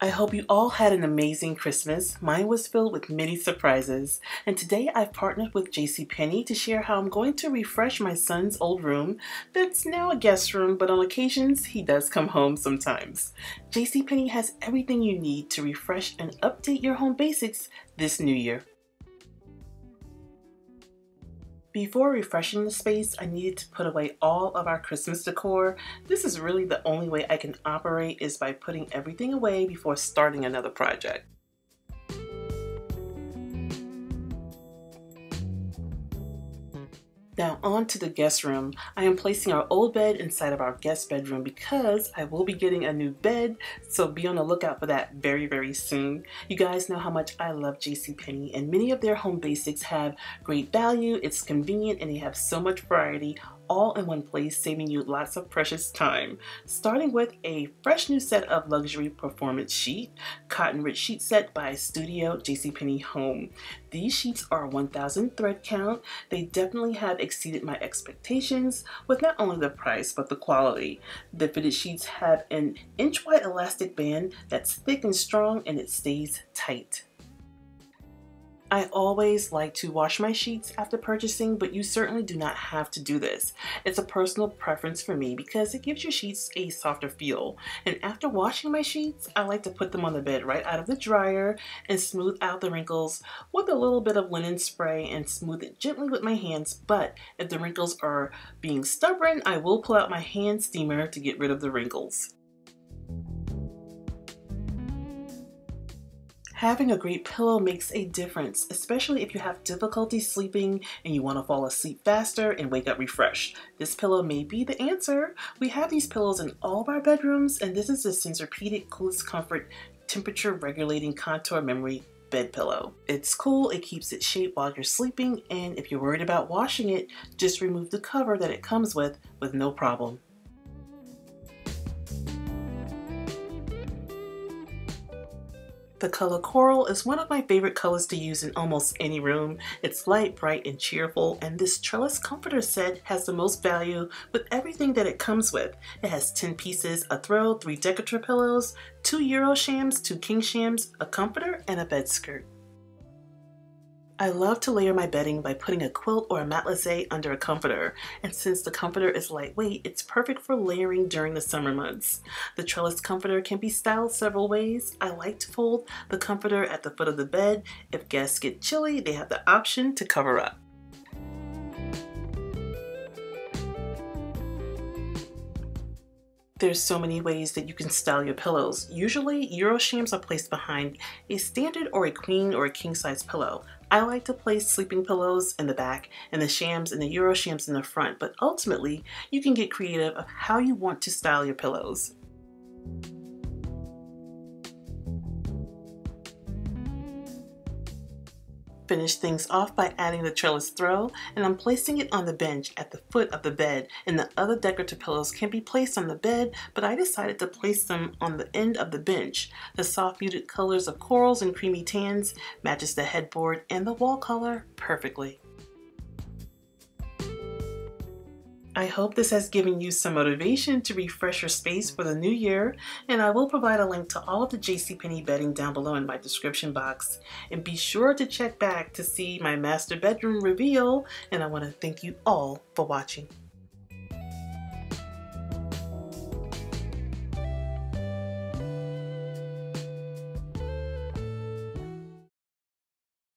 I hope you all had an amazing Christmas. Mine was filled with many surprises. And today I've partnered with JCPenney to share how I'm going to refresh my son's old room that's now a guest room, but on occasions he does come home sometimes. JCPenney has everything you need to refresh and update your home basics this new year. Before refreshing the space, I needed to put away all of our Christmas decor. This is really the only way I can operate is by putting everything away before starting another project. Now on to the guest room. I am placing our old bed inside of our guest bedroom because I will be getting a new bed, so be on the lookout for that very soon. You guys know how much I love JCPenney, and many of their home basics have great value, it's convenient, and they have so much variety all in one place, saving you lots of precious time. Starting with a fresh new set of luxury performance sheet, cotton rich sheet set by Studio JCPenney Home. These sheets are 1,000 thread count. They definitely have exceeded my expectations with not only the price but the quality. The fitted sheets have an inch-wide elastic band that's thick and strong, and it stays tight. I always like to wash my sheets after purchasing, but you certainly do not have to do this. It's a personal preference for me because it gives your sheets a softer feel. And after washing my sheets, I like to put them on the bed right out of the dryer and smooth out the wrinkles with a little bit of linen spray and smooth it gently with my hands. But if the wrinkles are being stubborn, I will pull out my hand steamer to get rid of the wrinkles. Having a great pillow makes a difference, especially if you have difficulty sleeping and you want to fall asleep faster and wake up refreshed. This pillow may be the answer. We have these pillows in all of our bedrooms, and this is the Sensorpedic Coolest Comfort Temperature Regulating Contour Memory bed pillow. It's cool, it keeps its shape while you're sleeping, and if you're worried about washing it, just remove the cover that it comes with no problem. The color coral is one of my favorite colors to use in almost any room. It's light, bright, and cheerful, and this trellis comforter set has the most value with everything that it comes with. It has 10 pieces, a throw, 3 decorative pillows, 2 Euro shams, 2 king shams, a comforter, and a bed skirt. I love to layer my bedding by putting a quilt or a matelassé under a comforter, and since the comforter is lightweight, it's perfect for layering during the summer months. The trellis comforter can be styled several ways. I like to fold the comforter at the foot of the bed. If guests get chilly, they have the option to cover up. There's so many ways that you can style your pillows. Usually, Euro shams are placed behind a standard or a queen or a king size pillow. I like to place sleeping pillows in the back and the shams and the Euro shams in the front, but ultimately, you can get creative of how you want to style your pillows. Finish things off by adding the trellis throw, and I'm placing it on the bench at the foot of the bed, and the other decorative pillows can be placed on the bed, but I decided to place them on the end of the bench. The soft muted colors of corals and creamy tans matches the headboard and the wall color perfectly. I hope this has given you some motivation to refresh your space for the new year, and I will provide a link to all of the JCPenney bedding down below in my description box. And be sure to check back to see my master bedroom reveal, and I want to thank you all for watching.